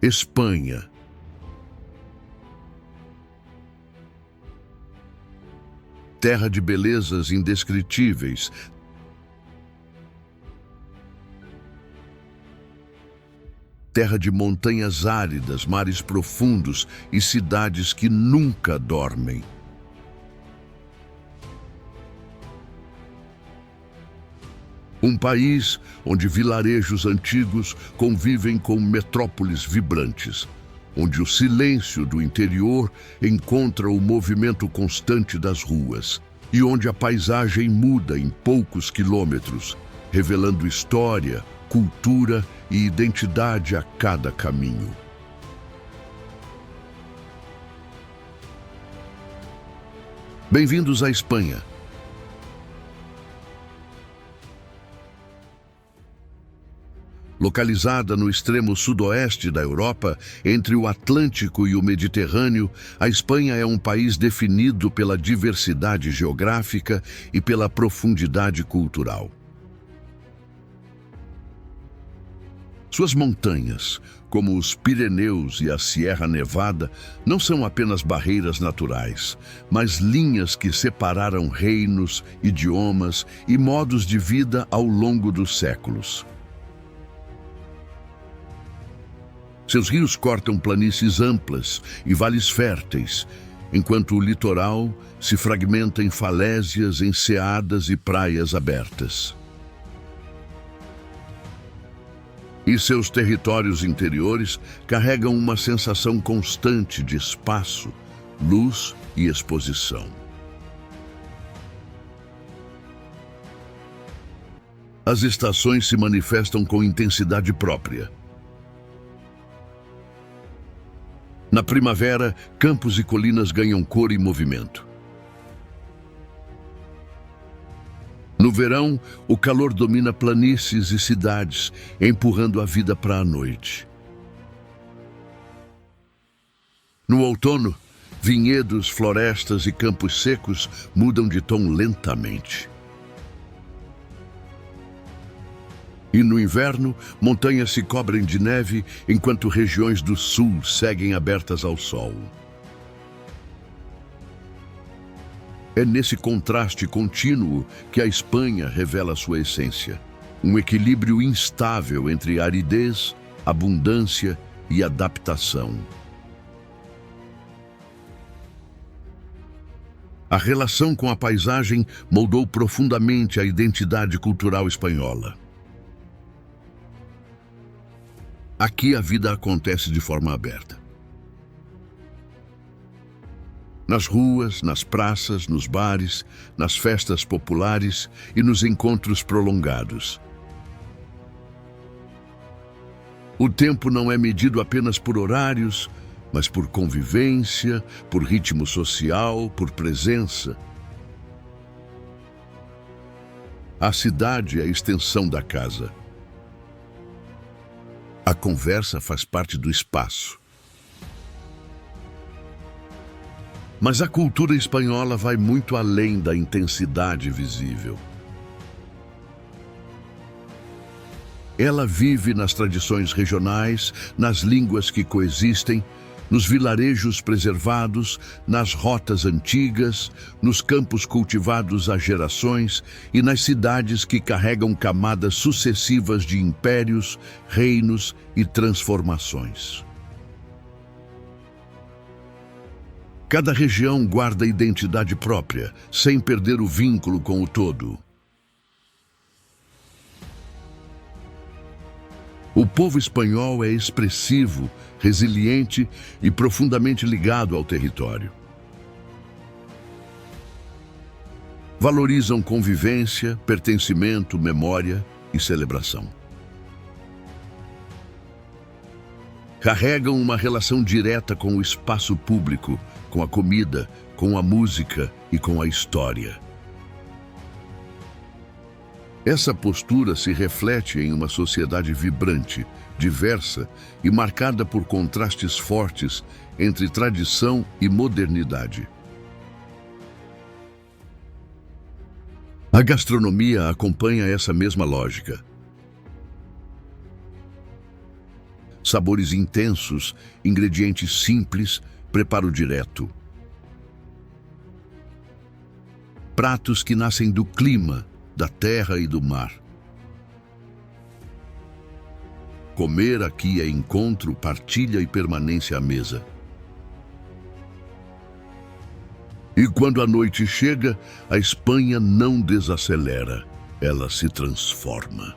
Espanha. Terra de belezas indescritíveis. Terra de montanhas áridas, mares profundos e cidades que nunca dormem. Um país onde vilarejos antigos convivem com metrópoles vibrantes, onde o silêncio do interior encontra o movimento constante das ruas e onde a paisagem muda em poucos quilômetros, revelando história, cultura e identidade a cada caminho. Bem-vindos à Espanha. Localizada no extremo sudoeste da Europa, entre o Atlântico e o Mediterrâneo, a Espanha é um país definido pela diversidade geográfica e pela profundidade cultural. Suas montanhas, como os Pirineus e a Sierra Nevada, não são apenas barreiras naturais, mas linhas que separaram reinos, idiomas e modos de vida ao longo dos séculos. Seus rios cortam planícies amplas e vales férteis, enquanto o litoral se fragmenta em falésias, enseadas e praias abertas. E seus territórios interiores carregam uma sensação constante de espaço, luz e exposição. As estações se manifestam com intensidade própria. Na primavera, campos e colinas ganham cor e movimento. No verão, o calor domina planícies e cidades, empurrando a vida para a noite. No outono, vinhedos, florestas e campos secos mudam de tom lentamente. E no inverno, montanhas se cobrem de neve, enquanto regiões do sul seguem abertas ao sol. É nesse contraste contínuo que a Espanha revela sua essência. Um equilíbrio instável entre aridez, abundância e adaptação. A relação com a paisagem moldou profundamente a identidade cultural espanhola. Aqui a vida acontece de forma aberta. Nas ruas, nas praças, nos bares, nas festas populares e nos encontros prolongados. O tempo não é medido apenas por horários, mas por convivência, por ritmo social, por presença. A cidade é a extensão da casa. A conversa faz parte do espaço. Mas a cultura espanhola vai muito além da intensidade visível. Ela vive nas tradições regionais, nas línguas que coexistem, nos vilarejos preservados, nas rotas antigas, nos campos cultivados há gerações e nas cidades que carregam camadas sucessivas de impérios, reinos e transformações. Cada região guarda identidade própria, sem perder o vínculo com o todo. O povo espanhol é expressivo, resiliente e profundamente ligado ao território. Valorizam convivência, pertencimento, memória e celebração. Carregam uma relação direta com o espaço público, com a comida, com a música e com a história. Essa postura se reflete em uma sociedade vibrante, diversa e marcada por contrastes fortes entre tradição e modernidade. A gastronomia acompanha essa mesma lógica. Sabores intensos, ingredientes simples, preparo direto. Pratos que nascem do clima, da terra e do mar. Comer aqui é encontro, partilha e permanência à mesa. E quando a noite chega, a Espanha não desacelera, ela se transforma.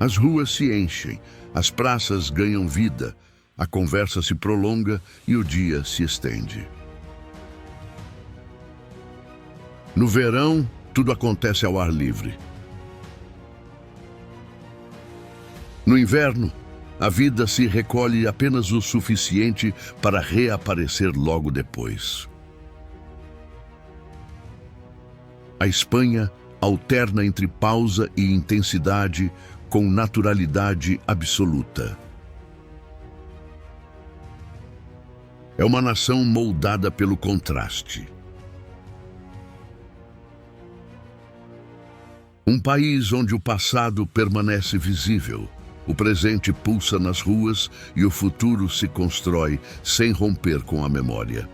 As ruas se enchem, as praças ganham vida, a conversa se prolonga e o dia se estende. No verão, tudo acontece ao ar livre. No inverno, a vida se recolhe apenas o suficiente para reaparecer logo depois. A Espanha alterna entre pausa e intensidade com naturalidade absoluta. É uma nação moldada pelo contraste. Um país onde o passado permanece visível. O presente pulsa nas ruas e o futuro se constrói sem romper com a memória.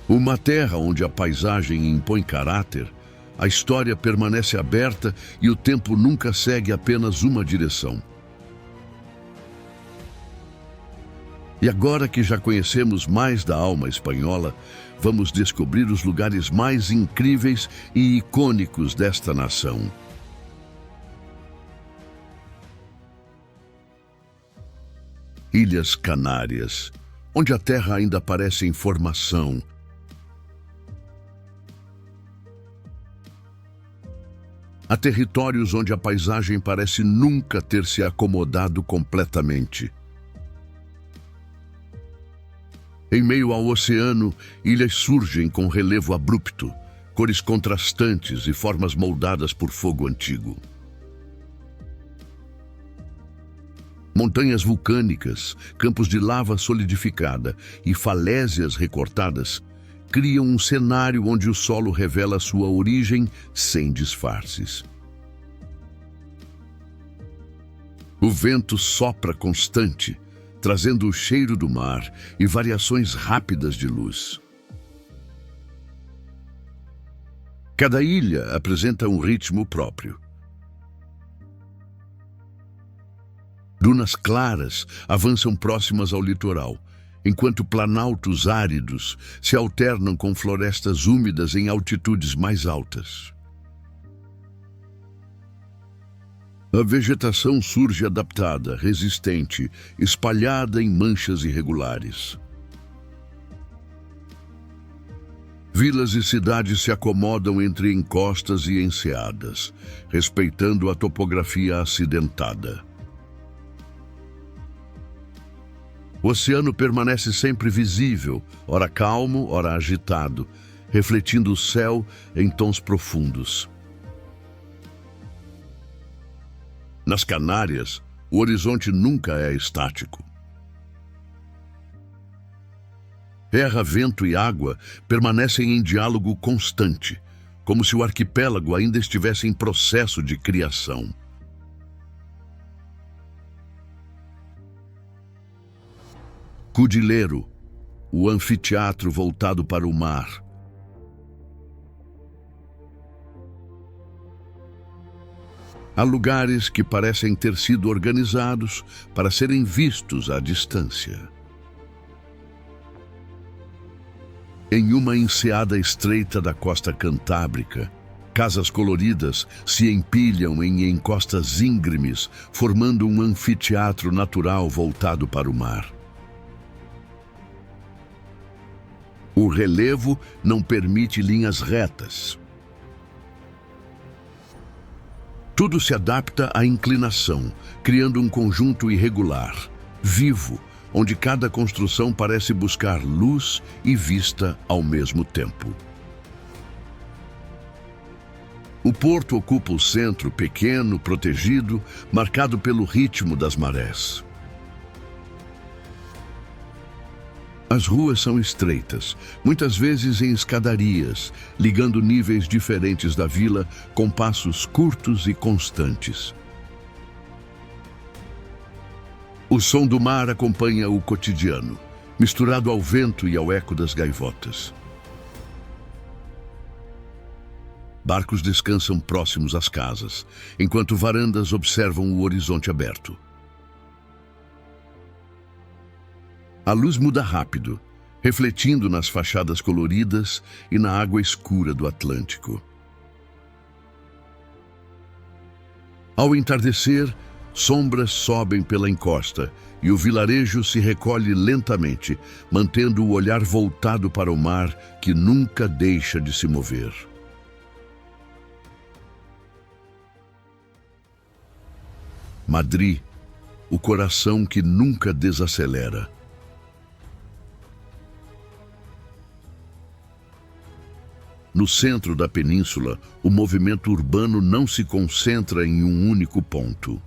Uma terra onde a paisagem impõe caráter, a história permanece aberta e o tempo nunca segue apenas uma direção. E agora que já conhecemos mais da alma espanhola, vamos descobrir os lugares mais incríveis e icônicos desta nação. Ilhas Canárias, onde a terra ainda parece em formação. Há territórios onde a paisagem parece nunca ter se acomodado completamente. Em meio ao oceano, ilhas surgem com relevo abrupto, cores contrastantes e formas moldadas por fogo antigo. Montanhas vulcânicas, campos de lava solidificada e falésias recortadas criam um cenário onde o solo revela sua origem sem disfarces. O vento sopra constante, trazendo o cheiro do mar e variações rápidas de luz. Cada ilha apresenta um ritmo próprio. Dunas claras avançam próximas ao litoral, enquanto planaltos áridos se alternam com florestas úmidas em altitudes mais altas. A vegetação surge adaptada, resistente, espalhada em manchas irregulares. Vilas e cidades se acomodam entre encostas e enseadas, respeitando a topografia acidentada. O oceano permanece sempre visível, ora calmo, ora agitado, refletindo o céu em tons profundos. Nas Canárias, o horizonte nunca é estático. Terra, vento e água permanecem em diálogo constante, como se o arquipélago ainda estivesse em processo de criação. Cudillero, o anfiteatro voltado para o mar. Há lugares que parecem ter sido organizados para serem vistos à distância. Em uma enseada estreita da costa cantábrica, casas coloridas se empilham em encostas íngremes, formando um anfiteatro natural voltado para o mar. O relevo não permite linhas retas. Tudo se adapta à inclinação, criando um conjunto irregular, vivo, onde cada construção parece buscar luz e vista ao mesmo tempo. O porto ocupa o centro, pequeno, protegido, marcado pelo ritmo das marés. As ruas são estreitas, muitas vezes em escadarias, ligando níveis diferentes da vila com passos curtos e constantes. O som do mar acompanha o cotidiano, misturado ao vento e ao eco das gaivotas. Barcos descansam próximos às casas, enquanto varandas observam o horizonte aberto. A luz muda rápido, refletindo nas fachadas coloridas e na água escura do Atlântico. Ao entardecer, sombras sobem pela encosta e o vilarejo se recolhe lentamente, mantendo o olhar voltado para o mar que nunca deixa de se mover. Madrid, o coração que nunca desacelera. No centro da península, o movimento urbano não se concentra em um único ponto.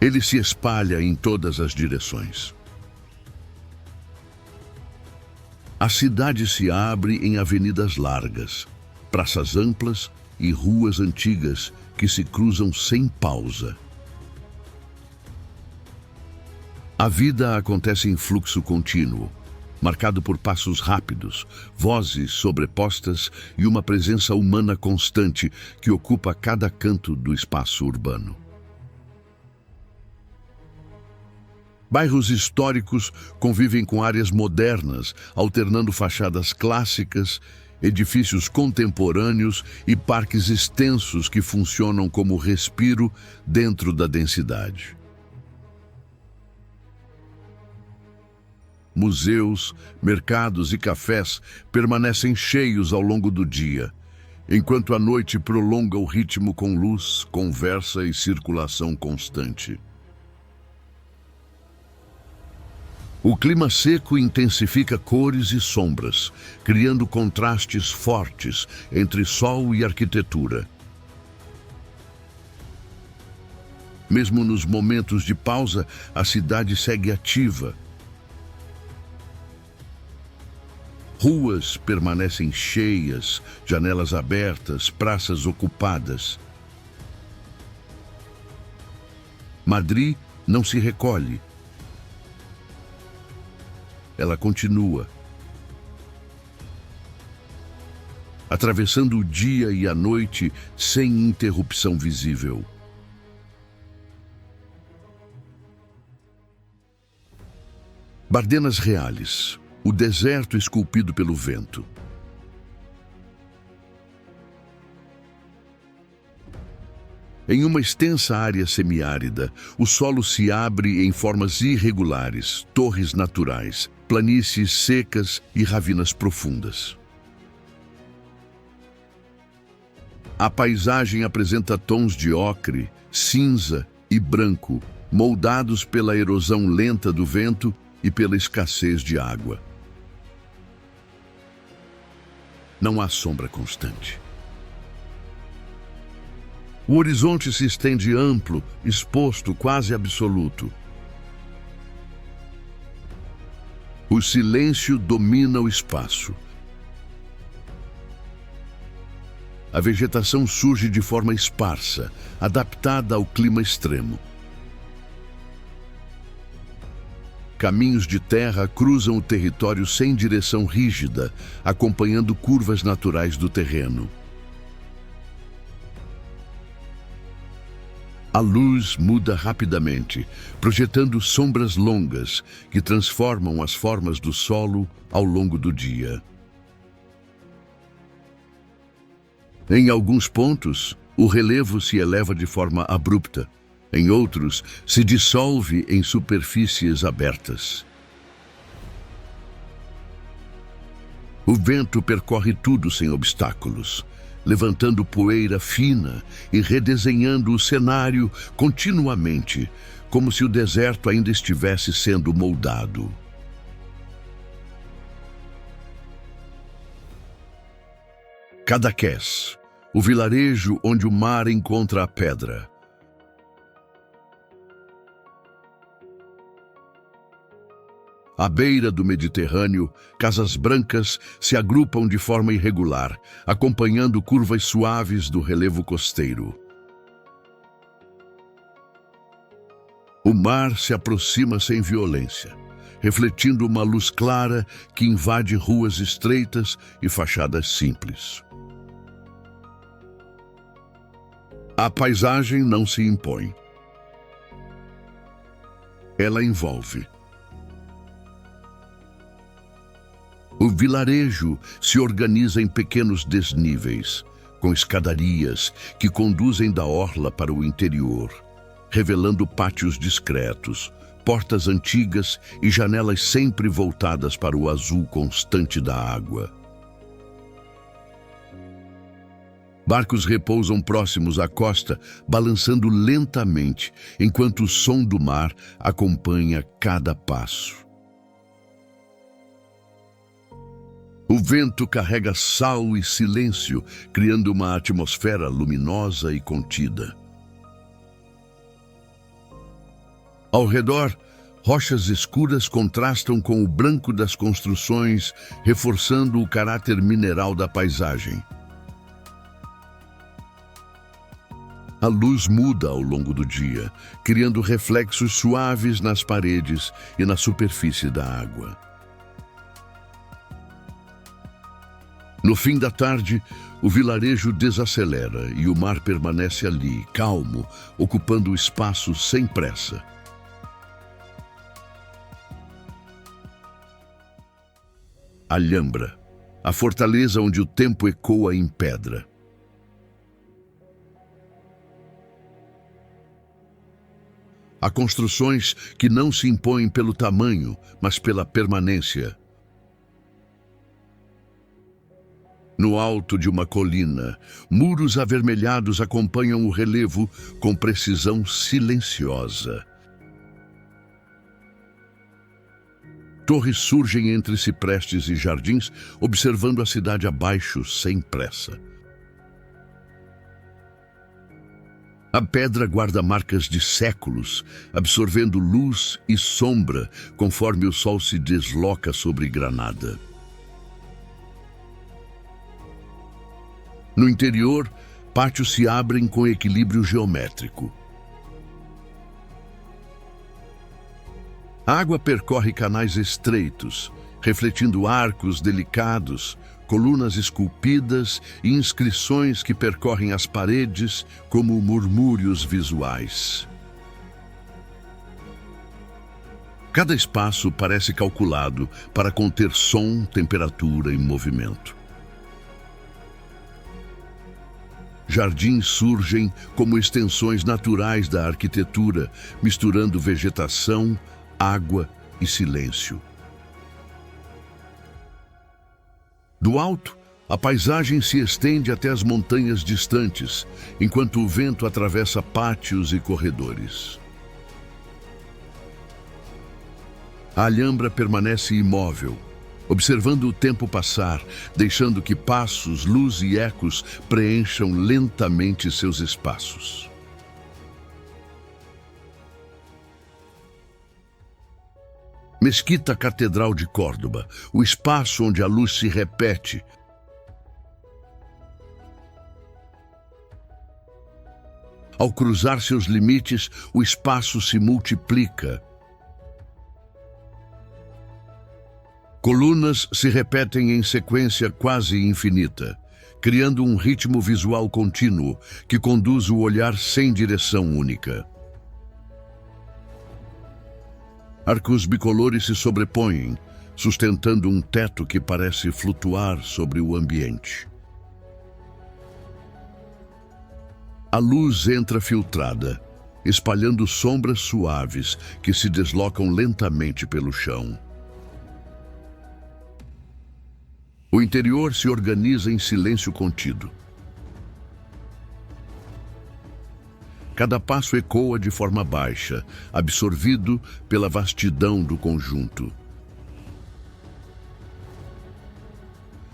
Ele se espalha em todas as direções. A cidade se abre em avenidas largas, praças amplas e ruas antigas que se cruzam sem pausa. A vida acontece em fluxo contínuo, marcado por passos rápidos, vozes sobrepostas e uma presença humana constante que ocupa cada canto do espaço urbano. Bairros históricos convivem com áreas modernas, alternando fachadas clássicas, edifícios contemporâneos e parques extensos que funcionam como respiro dentro da densidade. Museus, mercados e cafés permanecem cheios ao longo do dia, enquanto a noite prolonga o ritmo com luz, conversa e circulação constante. O clima seco intensifica cores e sombras, criando contrastes fortes entre sol e arquitetura. Mesmo nos momentos de pausa, a cidade segue ativa. Ruas permanecem cheias, janelas abertas, praças ocupadas. Madrid não se recolhe. Ela continua, atravessando o dia e a noite sem interrupção visível. Bardenas Reales, o deserto esculpido pelo vento. Em uma extensa área semiárida, o solo se abre em formas irregulares, torres naturais, planícies secas e ravinas profundas. A paisagem apresenta tons de ocre, cinza e branco, moldados pela erosão lenta do vento e pela escassez de água. Não há sombra constante. O horizonte se estende amplo, exposto, quase absoluto. O silêncio domina o espaço. A vegetação surge de forma esparsa, adaptada ao clima extremo. Caminhos de terra cruzam o território sem direção rígida, acompanhando curvas naturais do terreno. A luz muda rapidamente, projetando sombras longas que transformam as formas do solo ao longo do dia. Em alguns pontos, o relevo se eleva de forma abrupta. Em outros, se dissolve em superfícies abertas. O vento percorre tudo sem obstáculos, levantando poeira fina e redesenhando o cenário continuamente, como se o deserto ainda estivesse sendo moldado. Cadaqués, o vilarejo onde o mar encontra a pedra. À beira do Mediterrâneo, casas brancas se agrupam de forma irregular, acompanhando curvas suaves do relevo costeiro. O mar se aproxima sem violência, refletindo uma luz clara que invade ruas estreitas e fachadas simples. A paisagem não se impõe. Ela envolve. O vilarejo se organiza em pequenos desníveis, com escadarias que conduzem da orla para o interior, revelando pátios discretos, portas antigas e janelas sempre voltadas para o azul constante da água. Barcos repousam próximos à costa, balançando lentamente, enquanto o som do mar acompanha cada passo. O vento carrega sal e silêncio, criando uma atmosfera luminosa e contida. Ao redor, rochas escuras contrastam com o branco das construções, reforçando o caráter mineral da paisagem. A luz muda ao longo do dia, criando reflexos suaves nas paredes e na superfície da água. No fim da tarde, o vilarejo desacelera e o mar permanece ali, calmo, ocupando o espaço sem pressa. Alhambra, a fortaleza onde o tempo ecoa em pedra. Há construções que não se impõem pelo tamanho, mas pela permanência. No alto de uma colina, muros avermelhados acompanham o relevo com precisão silenciosa. Torres surgem entre ciprestes e jardins, observando a cidade abaixo sem pressa. A pedra guarda marcas de séculos, absorvendo luz e sombra conforme o sol se desloca sobre Granada. No interior, pátios se abrem com equilíbrio geométrico. A água percorre canais estreitos, refletindo arcos delicados, colunas esculpidas e inscrições que percorrem as paredes como murmúrios visuais. Cada espaço parece calculado para conter som, temperatura e movimento. Jardins surgem como extensões naturais da arquitetura, misturando vegetação, água e silêncio. Do alto, a paisagem se estende até as montanhas distantes, enquanto o vento atravessa pátios e corredores. A Alhambra permanece imóvel, observando o tempo passar, deixando que passos, luz e ecos preencham lentamente seus espaços. Mesquita Catedral de Córdoba, o espaço onde a luz se repete. Ao cruzar seus limites, o espaço se multiplica. Colunas se repetem em sequência quase infinita, criando um ritmo visual contínuo que conduz o olhar sem direção única. Arcos bicolores se sobrepõem, sustentando um teto que parece flutuar sobre o ambiente. A luz entra filtrada, espalhando sombras suaves que se deslocam lentamente pelo chão. O interior se organiza em silêncio contido. Cada passo ecoa de forma baixa, absorvido pela vastidão do conjunto.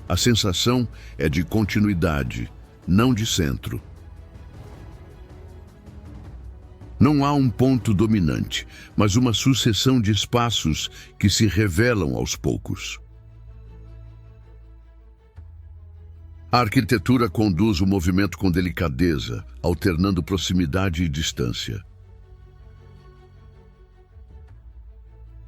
A sensação é de continuidade, não de centro. Não há um ponto dominante, mas uma sucessão de espaços que se revelam aos poucos. A arquitetura conduz o movimento com delicadeza, alternando proximidade e distância.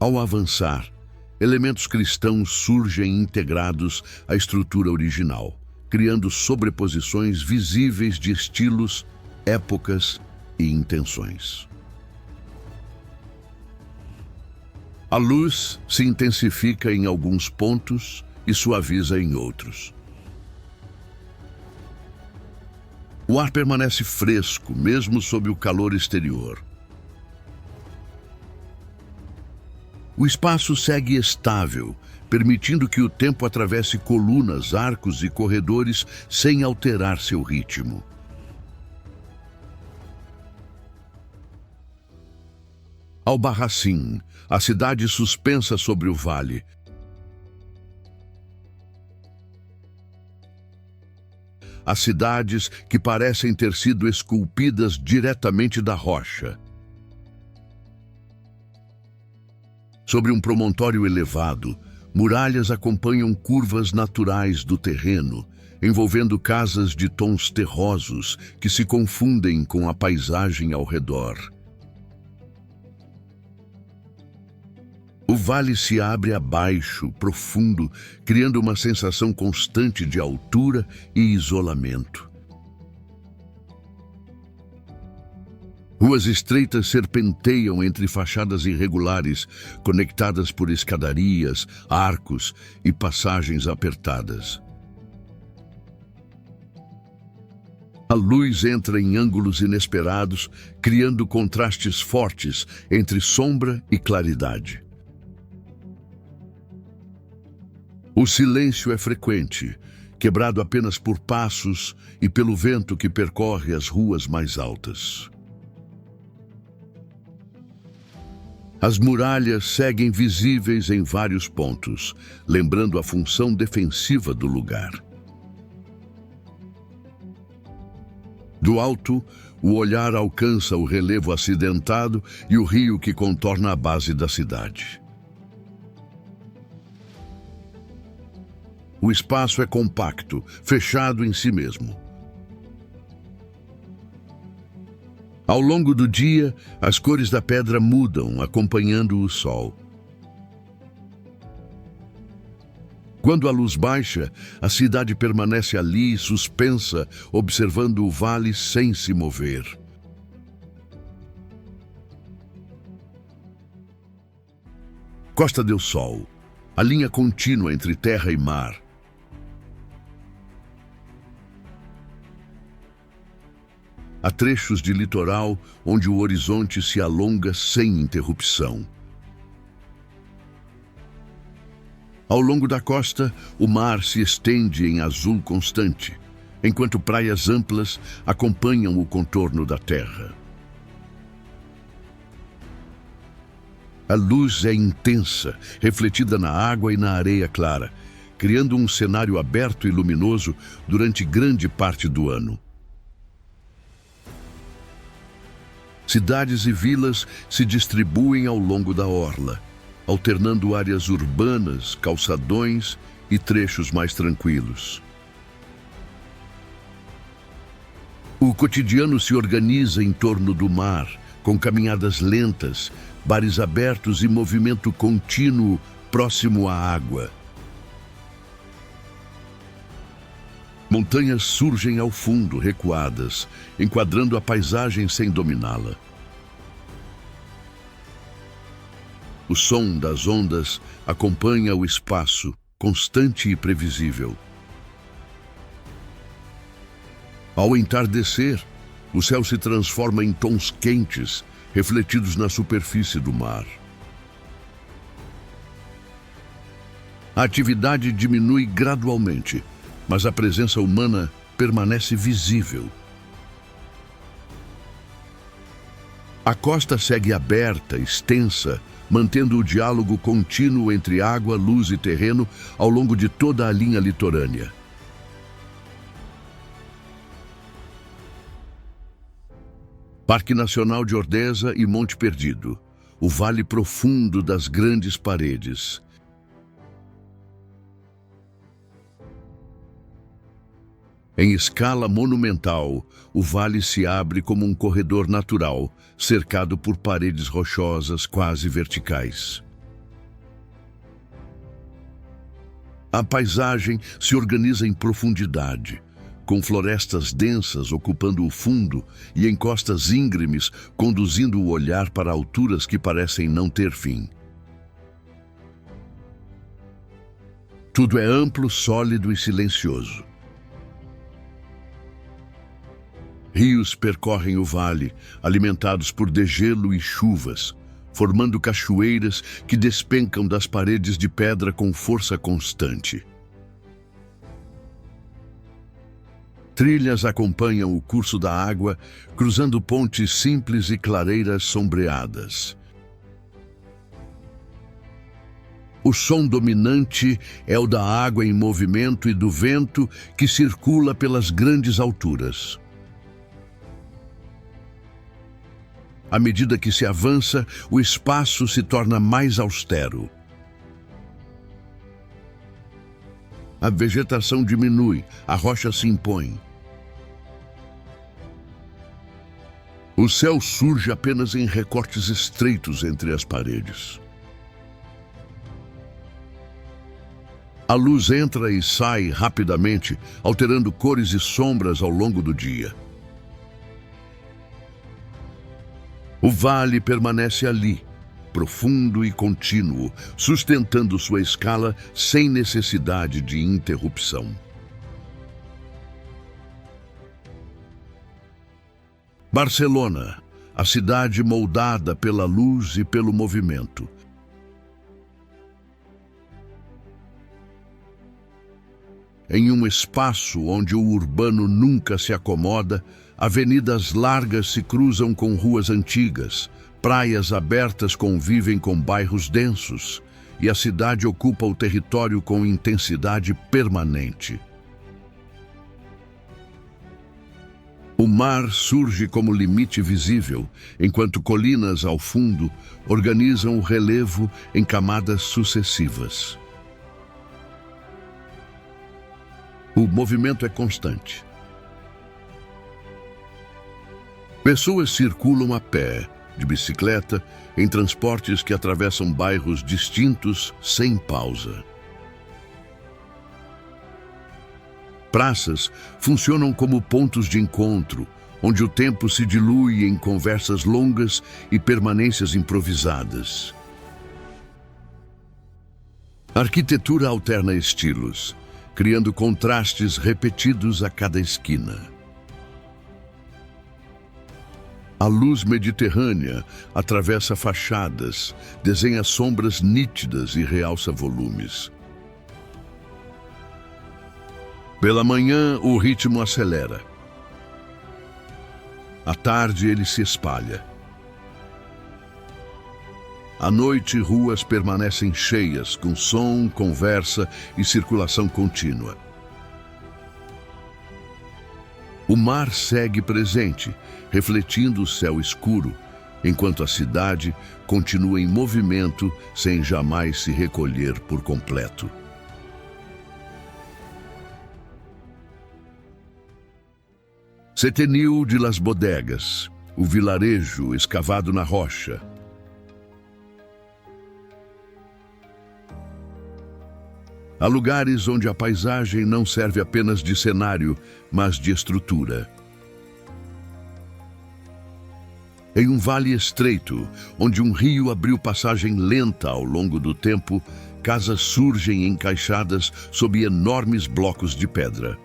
Ao avançar, elementos cristãos surgem integrados à estrutura original, criando sobreposições visíveis de estilos, épocas e intenções. A luz se intensifica em alguns pontos e suaviza em outros. O ar permanece fresco, mesmo sob o calor exterior. O espaço segue estável, permitindo que o tempo atravesse colunas, arcos e corredores sem alterar seu ritmo. Albarracim, a cidade suspensa sobre o vale. As cidades que parecem ter sido esculpidas diretamente da rocha. Sobre um promontório elevado, muralhas acompanham curvas naturais do terreno, envolvendo casas de tons terrosos que se confundem com a paisagem ao redor. O vale se abre abaixo, profundo, criando uma sensação constante de altura e isolamento. Ruas estreitas serpenteiam entre fachadas irregulares, conectadas por escadarias, arcos e passagens apertadas. A luz entra em ângulos inesperados, criando contrastes fortes entre sombra e claridade. O silêncio é frequente, quebrado apenas por passos e pelo vento que percorre as ruas mais altas. As muralhas seguem visíveis em vários pontos, lembrando a função defensiva do lugar. Do alto, o olhar alcança o relevo acidentado e o rio que contorna a base da cidade. O espaço é compacto, fechado em si mesmo. Ao longo do dia, as cores da pedra mudam, acompanhando o sol. Quando a luz baixa, a cidade permanece ali, suspensa, observando o vale sem se mover. Costa del Sol, a linha contínua entre terra e mar. Há trechos de litoral onde o horizonte se alonga sem interrupção. Ao longo da costa, o mar se estende em azul constante, enquanto praias amplas acompanham o contorno da terra. A luz é intensa, refletida na água e na areia clara, criando um cenário aberto e luminoso durante grande parte do ano. Cidades e vilas se distribuem ao longo da orla, alternando áreas urbanas, calçadões e trechos mais tranquilos. O cotidiano se organiza em torno do mar, com caminhadas lentas, bares abertos e movimento contínuo próximo à água. Montanhas surgem ao fundo, recuadas, enquadrando a paisagem sem dominá-la. O som das ondas acompanha o espaço, constante e previsível. Ao entardecer, o céu se transforma em tons quentes, refletidos na superfície do mar. A atividade diminui gradualmente, mas a presença humana permanece visível. A costa segue aberta, extensa, mantendo o diálogo contínuo entre água, luz e terreno ao longo de toda a linha litorânea. Parque Nacional de Ordeza e Monte Perdido, o vale profundo das grandes paredes. Em escala monumental, o vale se abre como um corredor natural, cercado por paredes rochosas quase verticais. A paisagem se organiza em profundidade, com florestas densas ocupando o fundo e encostas íngremes conduzindo o olhar para alturas que parecem não ter fim. Tudo é amplo, sólido e silencioso. Rios percorrem o vale, alimentados por degelo e chuvas, formando cachoeiras que despencam das paredes de pedra com força constante. Trilhas acompanham o curso da água, cruzando pontes simples e clareiras sombreadas. O som dominante é o da água em movimento e do vento que circula pelas grandes alturas. À medida que se avança, o espaço se torna mais austero. A vegetação diminui, a rocha se impõe. O céu surge apenas em recortes estreitos entre as paredes. A luz entra e sai rapidamente, alterando cores e sombras ao longo do dia. O vale permanece ali, profundo e contínuo, sustentando sua escala sem necessidade de interrupção. Barcelona, a cidade moldada pela luz e pelo movimento. Em um espaço onde o urbano nunca se acomoda, avenidas largas se cruzam com ruas antigas, praias abertas convivem com bairros densos, e a cidade ocupa o território com intensidade permanente. O mar surge como limite visível, enquanto colinas ao fundo organizam o relevo em camadas sucessivas. O movimento é constante. Pessoas circulam a pé, de bicicleta, em transportes que atravessam bairros distintos sem pausa. Praças funcionam como pontos de encontro, onde o tempo se dilui em conversas longas e permanências improvisadas. A arquitetura alterna estilos, criando contrastes repetidos a cada esquina. A luz mediterrânea atravessa fachadas, desenha sombras nítidas e realça volumes. Pela manhã, o ritmo acelera. À tarde, ele se espalha. À noite, ruas permanecem cheias, com som, conversa e circulação contínua. O mar segue presente, refletindo o céu escuro, enquanto a cidade continua em movimento sem jamais se recolher por completo. Setenil de las Bodegas, o vilarejo escavado na rocha. Há lugares onde a paisagem não serve apenas de cenário, mas de estrutura. Em um vale estreito, onde um rio abriu passagem lenta ao longo do tempo, casas surgem encaixadas sob enormes blocos de pedra.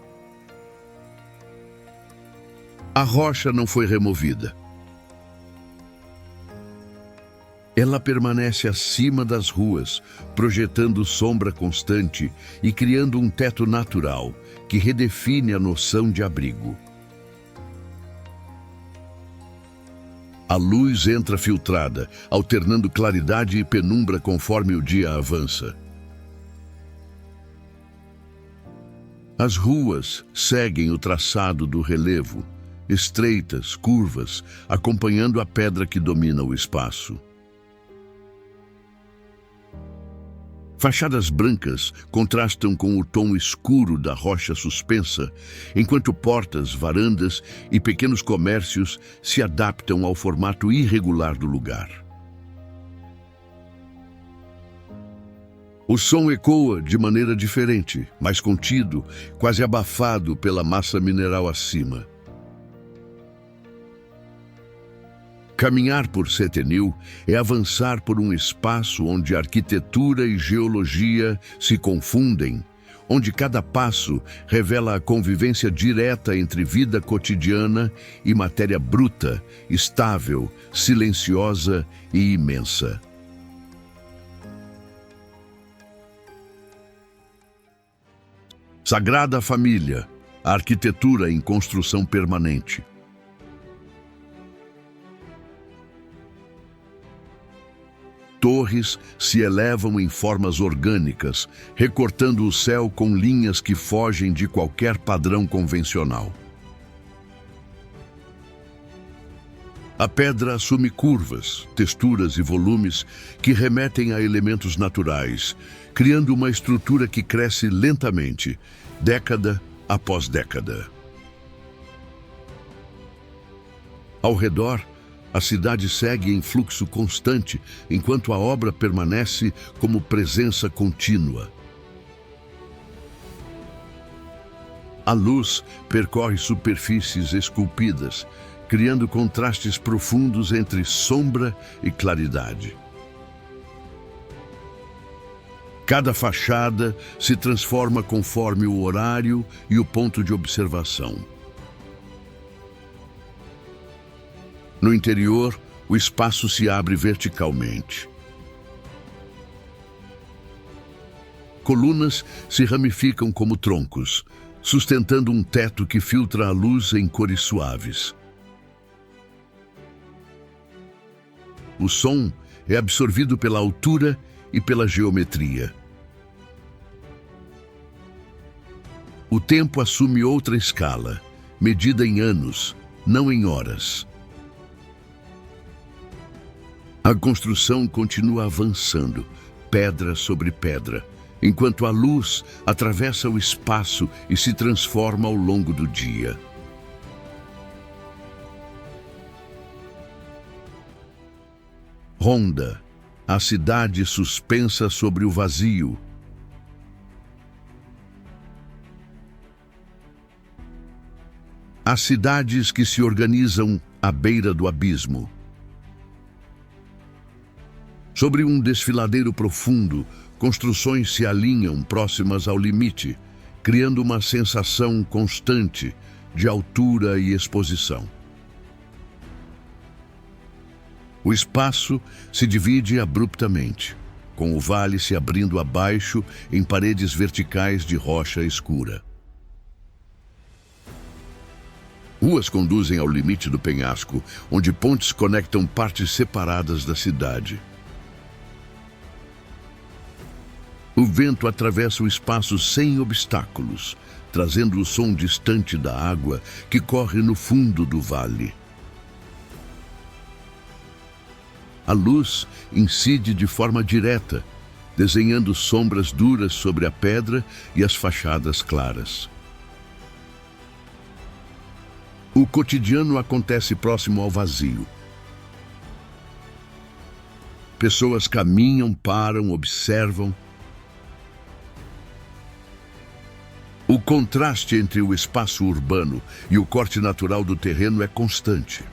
A rocha não foi removida. Ela permanece acima das ruas, projetando sombra constante e criando um teto natural que redefine a noção de abrigo. A luz entra filtrada, alternando claridade e penumbra conforme o dia avança. As ruas seguem o traçado do relevo, estreitas, curvas, acompanhando a pedra que domina o espaço. Fachadas brancas contrastam com o tom escuro da rocha suspensa, enquanto portas, varandas e pequenos comércios se adaptam ao formato irregular do lugar. O som ecoa de maneira diferente, mais contido, quase abafado pela massa mineral acima. Caminhar por Setenil é avançar por um espaço onde arquitetura e geologia se confundem, onde cada passo revela a convivência direta entre vida cotidiana e matéria bruta, estável, silenciosa e imensa. Sagrada Família, a arquitetura em construção permanente. Torres se elevam em formas orgânicas, recortando o céu com linhas que fogem de qualquer padrão convencional. A pedra assume curvas, texturas e volumes que remetem a elementos naturais, criando uma estrutura que cresce lentamente, década após década. Ao redor, a cidade segue em fluxo constante, enquanto a obra permanece como presença contínua. A luz percorre superfícies esculpidas, criando contrastes profundos entre sombra e claridade. Cada fachada se transforma conforme o horário e o ponto de observação. No interior, o espaço se abre verticalmente. Colunas se ramificam como troncos, sustentando um teto que filtra a luz em cores suaves. O som é absorvido pela altura e pela geometria. O tempo assume outra escala, medida em anos, não em horas. A construção continua avançando, pedra sobre pedra, enquanto a luz atravessa o espaço e se transforma ao longo do dia. Ronda, a cidade suspensa sobre o vazio. As cidades que se organizam à beira do abismo. Sobre um desfiladeiro profundo, construções se alinham próximas ao limite, criando uma sensação constante de altura e exposição. O espaço se divide abruptamente, com o vale se abrindo abaixo em paredes verticais de rocha escura. Ruas conduzem ao limite do penhasco, onde pontes conectam partes separadas da cidade. O vento atravessa o espaço sem obstáculos, trazendo o som distante da água que corre no fundo do vale. A luz incide de forma direta, desenhando sombras duras sobre a pedra e as fachadas claras. O cotidiano acontece próximo ao vazio. Pessoas caminham, param, observam. O contraste entre o espaço urbano e o corte natural do terreno é constante.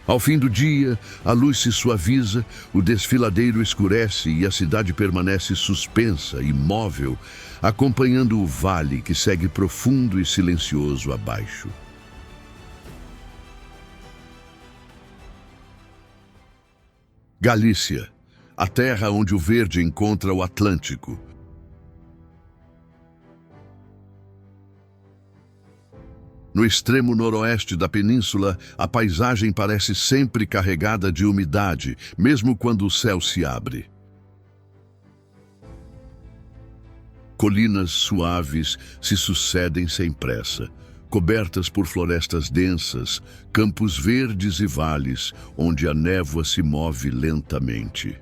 Ao fim do dia, a luz se suaviza, o desfiladeiro escurece e a cidade permanece suspensa, imóvel, acompanhando o vale que segue profundo e silencioso abaixo. Galícia, a terra onde o verde encontra o Atlântico. No extremo noroeste da península, a paisagem parece sempre carregada de umidade, mesmo quando o céu se abre. Colinas suaves se sucedem sem pressa, cobertas por florestas densas, campos verdes e vales, onde a névoa se move lentamente.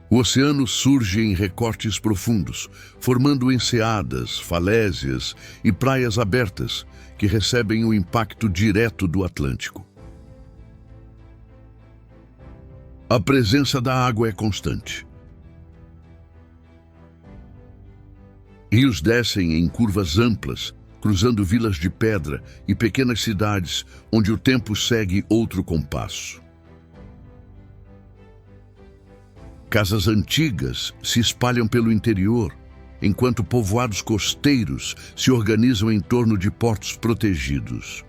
O oceano surge em recortes profundos, formando enseadas, falésias e praias abertas que recebem o impacto direto do Atlântico. A presença da água é constante. Rios descem em curvas amplas, cruzando vilas de pedra e pequenas cidades onde o tempo segue outro compasso. Casas antigas se espalham pelo interior, enquanto povoados costeiros se organizam em torno de portos protegidos.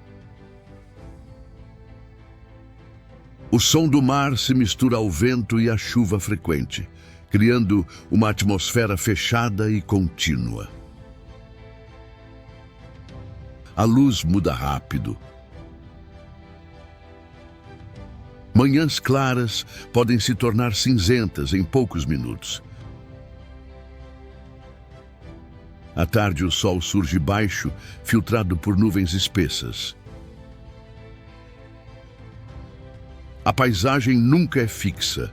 O som do mar se mistura ao vento e à chuva frequente, criando uma atmosfera fechada e contínua. A luz muda rápido. Manhãs claras podem se tornar cinzentas em poucos minutos. À tarde, o sol surge baixo, filtrado por nuvens espessas. A paisagem nunca é fixa.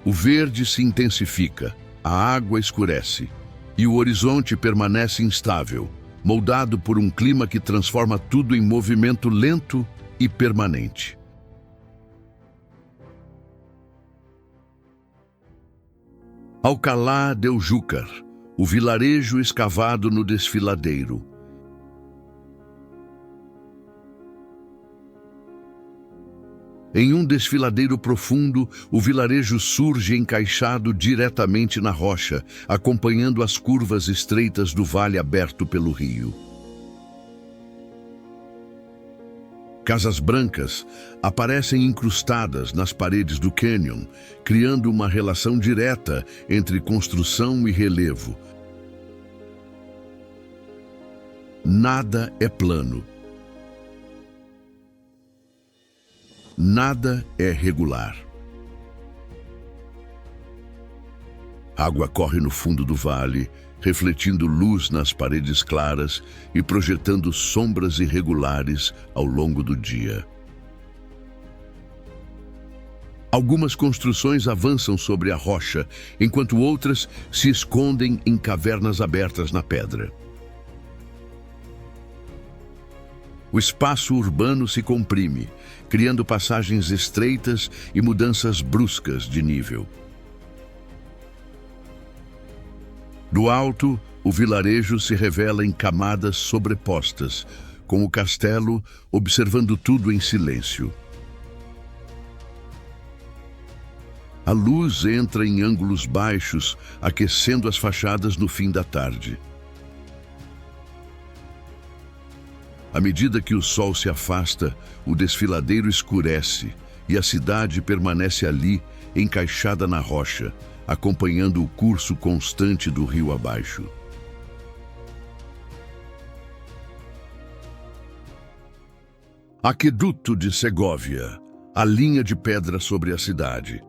O verde se intensifica, a água escurece e o horizonte permanece instável, moldado por um clima que transforma tudo em movimento lento e permanente. Alcalá del Júcar, o vilarejo escavado no desfiladeiro. Em um desfiladeiro profundo, o vilarejo surge encaixado diretamente na rocha, acompanhando as curvas estreitas do vale aberto pelo rio. Casas brancas aparecem incrustadas nas paredes do cânion, criando uma relação direta entre construção e relevo. Nada é plano. Nada é regular. Água corre no fundo do vale, refletindo luz nas paredes claras e projetando sombras irregulares ao longo do dia. Algumas construções avançam sobre a rocha, enquanto outras se escondem em cavernas abertas na pedra. O espaço urbano se comprime, criando passagens estreitas e mudanças bruscas de nível. Do alto, o vilarejo se revela em camadas sobrepostas, com o castelo observando tudo em silêncio. A luz entra em ângulos baixos, aquecendo as fachadas no fim da tarde. À medida que o sol se afasta, o desfiladeiro escurece e a cidade permanece ali, encaixada na rocha, acompanhando o curso constante do rio abaixo. Aqueduto de Segóvia, a linha de pedra sobre a cidade.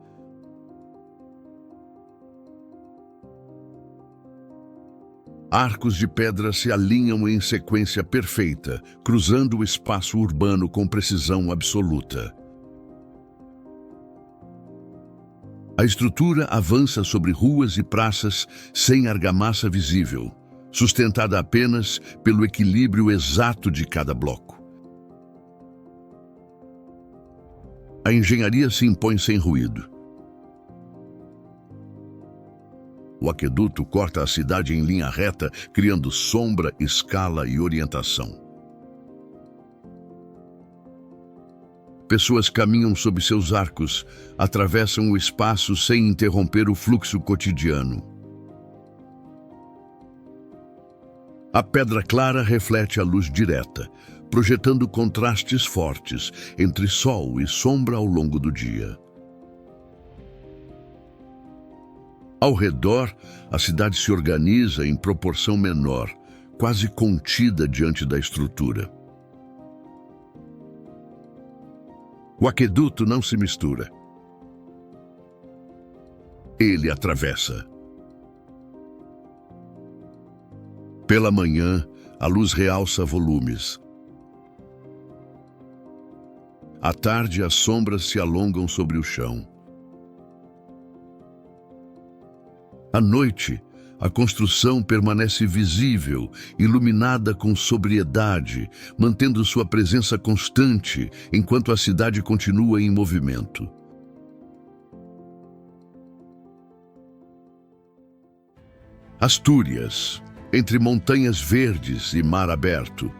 Arcos de pedra se alinham em sequência perfeita, cruzando o espaço urbano com precisão absoluta. A estrutura avança sobre ruas e praças sem argamassa visível, sustentada apenas pelo equilíbrio exato de cada bloco. A engenharia se impõe sem ruído. O aqueduto corta a cidade em linha reta, criando sombra, escala e orientação. Pessoas caminham sob seus arcos, atravessam o espaço sem interromper o fluxo cotidiano. A pedra clara reflete a luz direta, projetando contrastes fortes entre sol e sombra ao longo do dia. Ao redor, a cidade se organiza em proporção menor, quase contida diante da estrutura. O aqueduto não se mistura. ele atravessa. Pela manhã, a luz realça volumes. À tarde, as sombras se alongam sobre o chão. À noite, a construção permanece visível, iluminada com sobriedade, mantendo sua presença constante enquanto a cidade continua em movimento. Astúrias, entre montanhas verdes e mar aberto.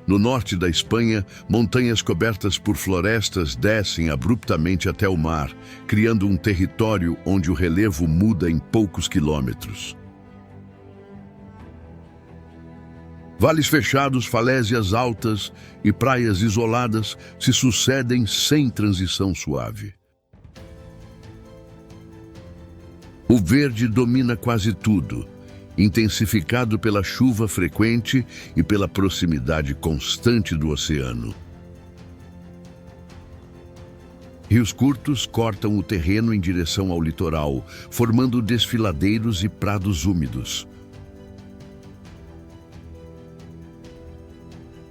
No norte da Espanha, montanhas cobertas por florestas descem abruptamente até o mar, criando um território onde o relevo muda em poucos quilômetros. Vales fechados, falésias altas e praias isoladas se sucedem sem transição suave. O verde domina quase tudo, intensificado pela chuva frequente e pela proximidade constante do oceano. Rios curtos cortam o terreno em direção ao litoral, formando desfiladeiros e prados úmidos.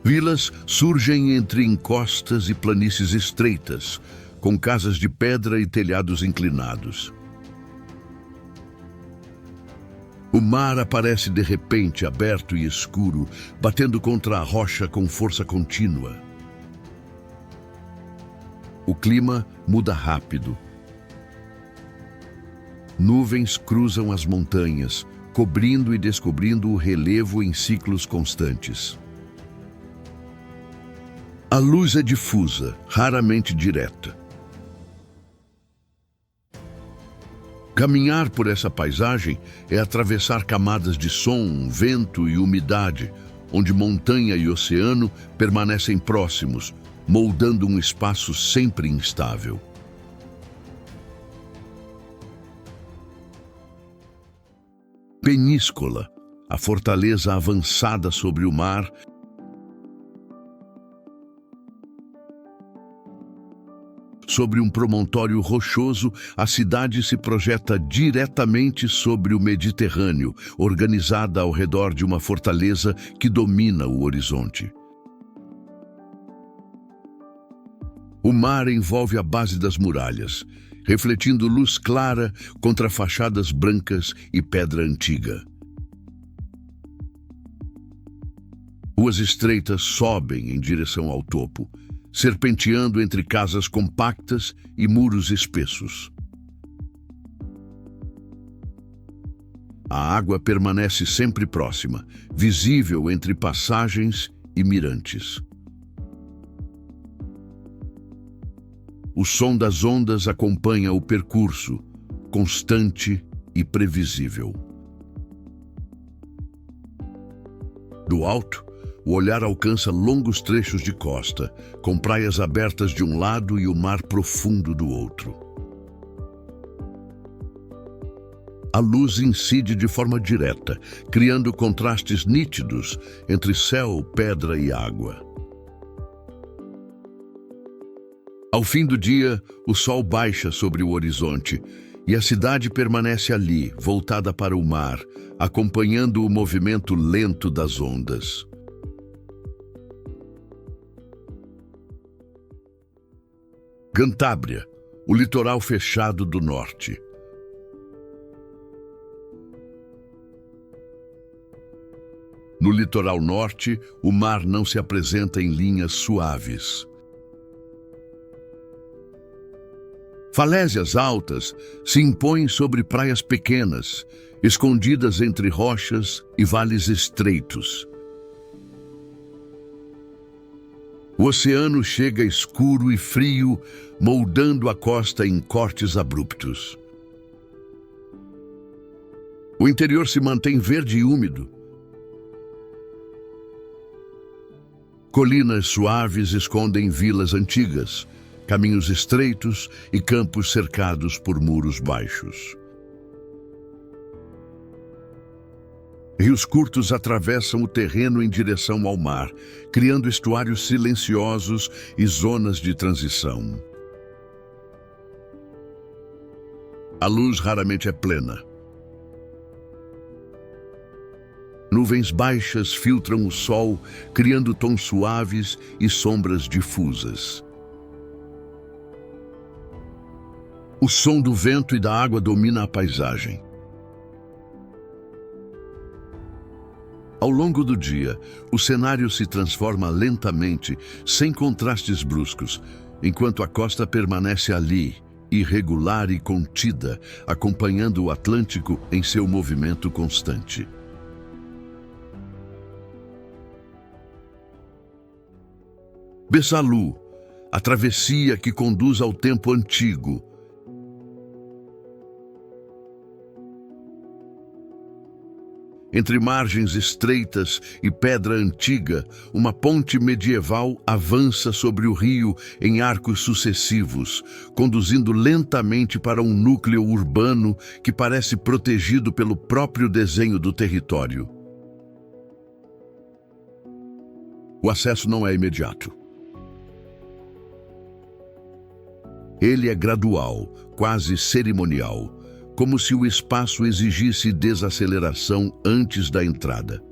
Vilas surgem entre encostas e planícies estreitas, com casas de pedra e telhados inclinados. O mar aparece de repente aberto e escuro, batendo contra a rocha com força contínua. O clima muda rápido. Nuvens cruzam as montanhas, cobrindo e descobrindo o relevo em ciclos constantes. A luz é difusa, raramente direta. Caminhar por essa paisagem é atravessar camadas de som, vento e umidade, onde montanha e oceano permanecem próximos, moldando um espaço sempre instável. Peníscola, a fortaleza avançada sobre o mar. Sobre um promontório rochoso, a cidade se projeta diretamente sobre o Mediterrâneo, organizada ao redor de uma fortaleza que domina o horizonte. O mar envolve a base das muralhas, refletindo luz clara contra fachadas brancas e pedra antiga. Ruas estreitas sobem em direção ao topo, serpenteando entre casas compactas e muros espessos. A água permanece sempre próxima, visível entre passagens e mirantes. O som das ondas acompanha o percurso, constante e previsível. Do alto, o olhar alcança longos trechos de costa, com praias abertas de um lado e o mar profundo do outro. A luz incide de forma direta, criando contrastes nítidos entre céu, pedra e água. Ao fim do dia, o sol baixa sobre o horizonte e a cidade permanece ali, voltada para o mar, acompanhando o movimento lento das ondas. Cantábria, o litoral fechado do norte. No litoral norte, o mar não se apresenta em linhas suaves. Falésias altas se impõem sobre praias pequenas, escondidas entre rochas e vales estreitos. O oceano chega escuro e frio, moldando a costa em cortes abruptos. O interior se mantém verde e úmido. Colinas suaves escondem vilas antigas, caminhos estreitos e campos cercados por muros baixos. Rios Rios curtos atravessam o terreno em direção ao mar, criando estuários silenciosos e zonas de transição. A luz raramente é plena. Nuvens baixas filtram o sol, criando tons suaves e sombras difusas. O som do vento e da água domina a paisagem. Ao longo do dia, o cenário se transforma lentamente, sem contrastes bruscos, enquanto a costa permanece ali, irregular e contida, acompanhando o Atlântico em seu movimento constante. Besalú, a travessia que conduz ao tempo antigo. Entre margens estreitas e pedra antiga, uma ponte medieval avança sobre o rio em arcos sucessivos, conduzindo lentamente para um núcleo urbano que parece protegido pelo próprio desenho do território. O acesso não é imediato. Ele é gradual, quase cerimonial, como se o espaço exigisse desaceleração antes da entrada.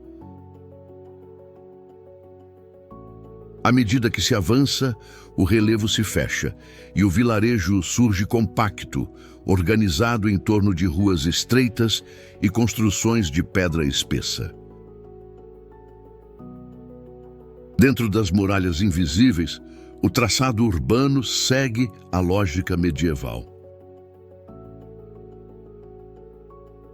À medida que se avança, o relevo se fecha e o vilarejo surge compacto, organizado em torno de ruas estreitas e construções de pedra espessa. Dentro das muralhas invisíveis, o traçado urbano segue a lógica medieval.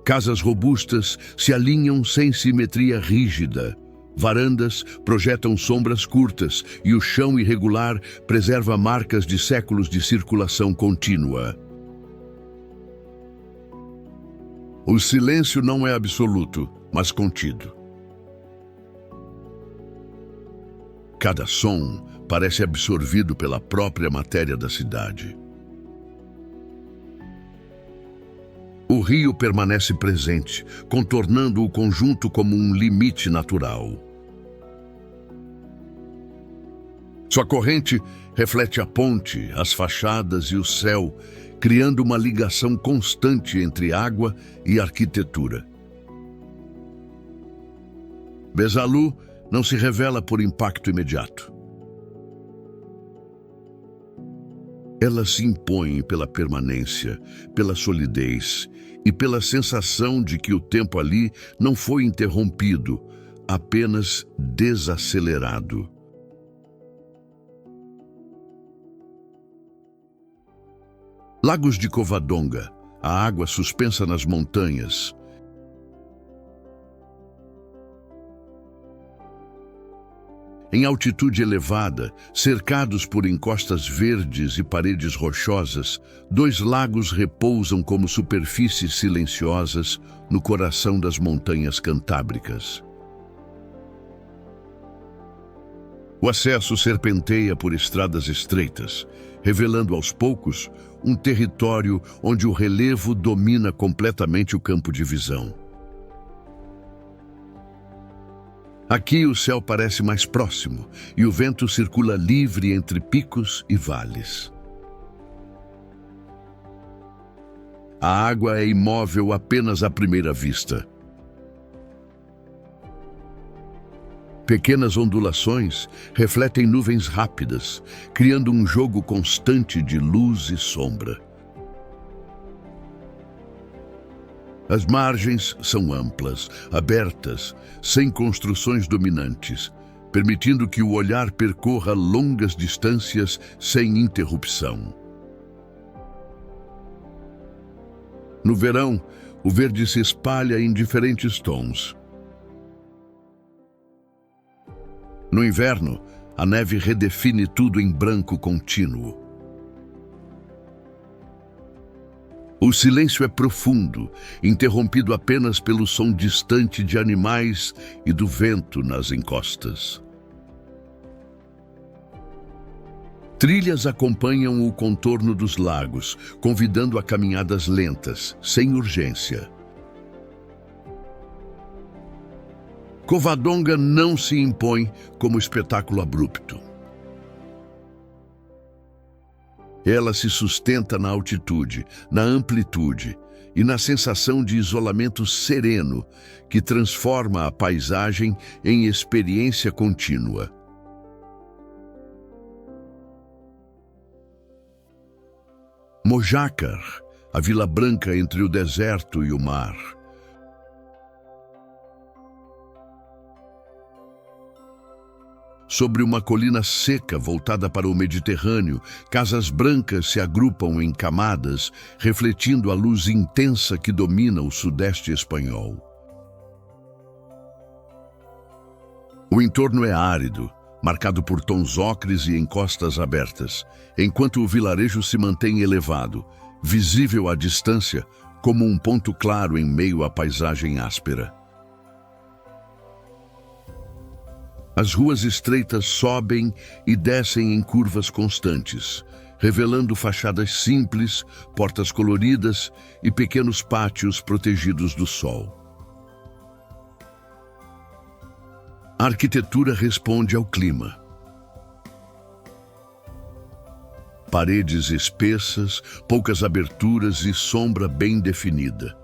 Casas robustas se alinham sem simetria rígida. Varandas projetam sombras curtas e o chão irregular preserva marcas de séculos de circulação contínua. O silêncio não é absoluto, mas contido. Cada som parece absorvido pela própria matéria da cidade. O rio permanece presente, contornando o conjunto como um limite natural. Sua corrente reflete a ponte, as fachadas e o céu, criando uma ligação constante entre água e arquitetura. Besalú não se revela por impacto imediato. Ela se impõe pela permanência, pela solidez e pela sensação de que o tempo ali não foi interrompido, apenas desacelerado. Lagos de Covadonga, a água suspensa nas montanhas. Em altitude elevada, cercados por encostas verdes e paredes rochosas, dois lagos repousam como superfícies silenciosas no coração das montanhas cantábricas. O acesso serpenteia por estradas estreitas, revelando aos poucos um território onde o relevo domina completamente o campo de visão. Aqui o céu parece mais próximo e o vento circula livre entre picos e vales. A água é imóvel apenas à primeira vista. Pequenas ondulações refletem nuvens rápidas, criando um jogo constante de luz e sombra. As margens são amplas, abertas, sem construções dominantes, permitindo que o olhar percorra longas distâncias sem interrupção. No verão, o verde se espalha em diferentes tons. No inverno, a neve redefine tudo em branco contínuo. O silêncio é profundo, interrompido apenas pelo som distante de animais e do vento nas encostas. Trilhas acompanham o contorno dos lagos, convidando a caminhadas lentas, sem urgência. Covadonga não se impõe como espetáculo abrupto. Ela se sustenta na altitude, na amplitude e na sensação de isolamento sereno que transforma a paisagem em experiência contínua. Mojácar, a Vila Branca entre o deserto e o mar. Sobre uma colina seca voltada para o Mediterrâneo, casas brancas se agrupam em camadas, refletindo a luz intensa que domina o sudeste espanhol. O entorno é árido, marcado por tons ocres e encostas abertas, enquanto o vilarejo se mantém elevado, visível à distância, como um ponto claro em meio à paisagem áspera. As ruas estreitas sobem e descem em curvas constantes, revelando fachadas simples, portas coloridas e pequenos pátios protegidos do sol. A arquitetura responde ao clima. Paredes espessas, poucas aberturas e sombra bem definida.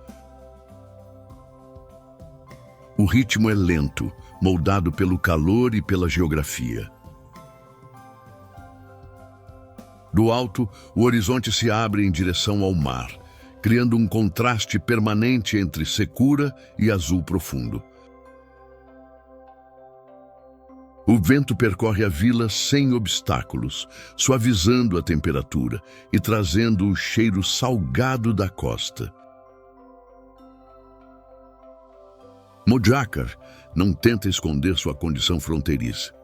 O ritmo é lento, moldado pelo calor e pela geografia. Do alto, o horizonte se abre em direção ao mar, criando um contraste permanente entre secura e azul profundo. O vento percorre a vila sem obstáculos, suavizando a temperatura e trazendo o cheiro salgado da costa. Mojácar não tenta esconder sua condição fronteiriça.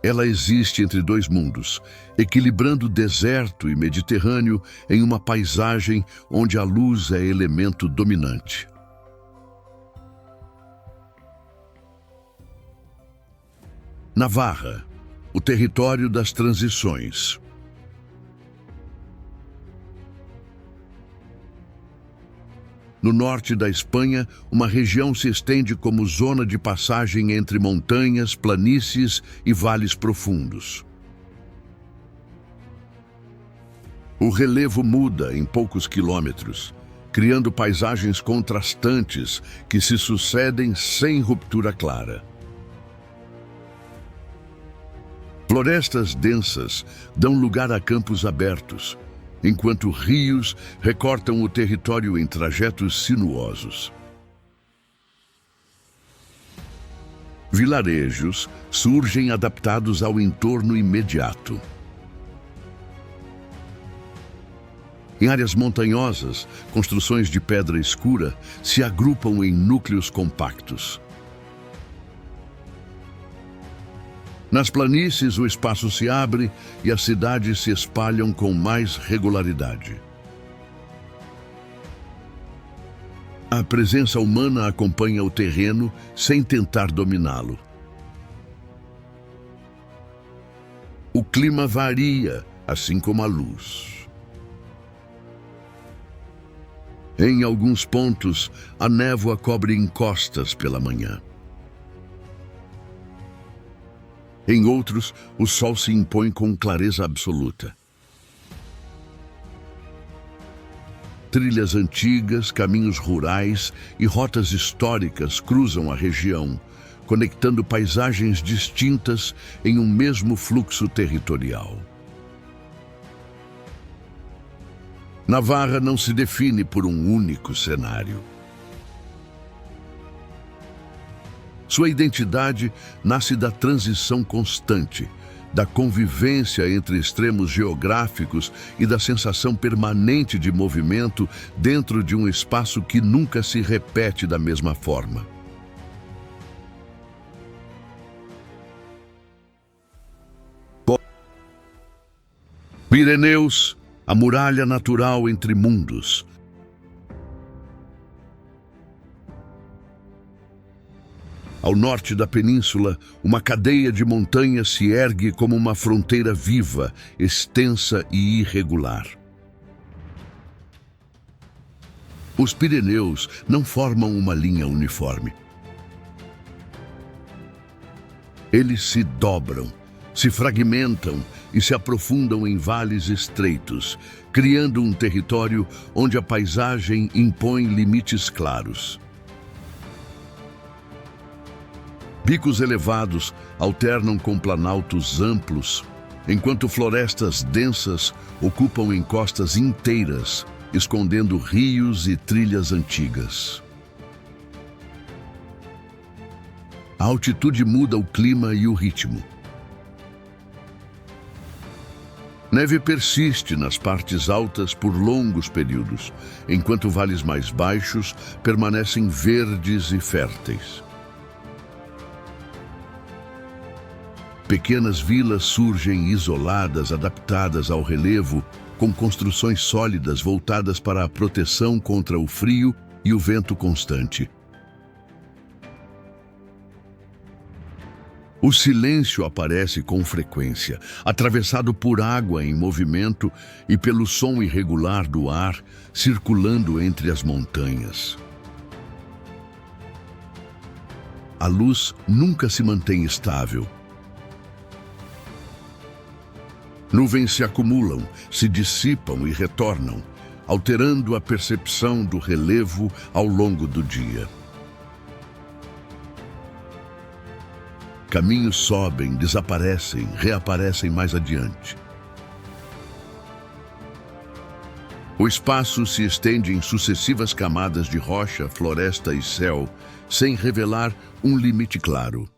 Ela existe entre dois mundos, equilibrando deserto e Mediterrâneo em uma paisagem onde a luz é elemento dominante. Navarra, o território das transições. No norte da Espanha, uma região se estende como zona de passagem entre montanhas, planícies e vales profundos. O relevo muda em poucos quilômetros, criando paisagens contrastantes que se sucedem sem ruptura clara. Florestas densas dão lugar a campos abertos, enquanto rios recortam o território em trajetos sinuosos. Vilarejos surgem adaptados ao entorno imediato. Em áreas montanhosas, construções de pedra escura se agrupam em núcleos compactos. Nas planícies, o espaço se abre e as cidades se espalham com mais regularidade. A presença humana acompanha o terreno sem tentar dominá-lo. O clima varia, assim como a luz. Em alguns pontos, a névoa cobre encostas pela manhã. Em outros, o sol se impõe com clareza absoluta. Trilhas antigas, caminhos rurais e rotas históricas cruzam a região, conectando paisagens distintas em um mesmo fluxo territorial. Navarra não se define por um único cenário. Sua identidade nasce da transição constante, da convivência entre extremos geográficos e da sensação permanente de movimento dentro de um espaço que nunca se repete da mesma forma. Pirineus, a muralha natural entre mundos. Ao norte da península, uma cadeia de montanhas se ergue como uma fronteira viva, extensa e irregular. Os Pirineus não formam uma linha uniforme. Eles se dobram, se fragmentam e se aprofundam em vales estreitos, criando um território onde a paisagem impõe limites claros. Picos elevados alternam com planaltos amplos, enquanto florestas densas ocupam encostas inteiras, escondendo rios e trilhas antigas. A altitude muda o clima e o ritmo. Neve persiste nas partes altas por longos períodos, enquanto vales mais baixos permanecem verdes e férteis. Pequenas vilas surgem isoladas, adaptadas ao relevo, com construções sólidas voltadas para a proteção contra o frio e o vento constante. O silêncio aparece com frequência, atravessado por água em movimento e pelo som irregular do ar circulando entre as montanhas. A luz nunca se mantém estável. Nuvens se acumulam, se dissipam e retornam, alterando a percepção do relevo ao longo do dia. Caminhos sobem, desaparecem, reaparecem mais adiante. O espaço se estende em sucessivas camadas de rocha, floresta e céu, sem revelar um limite claro.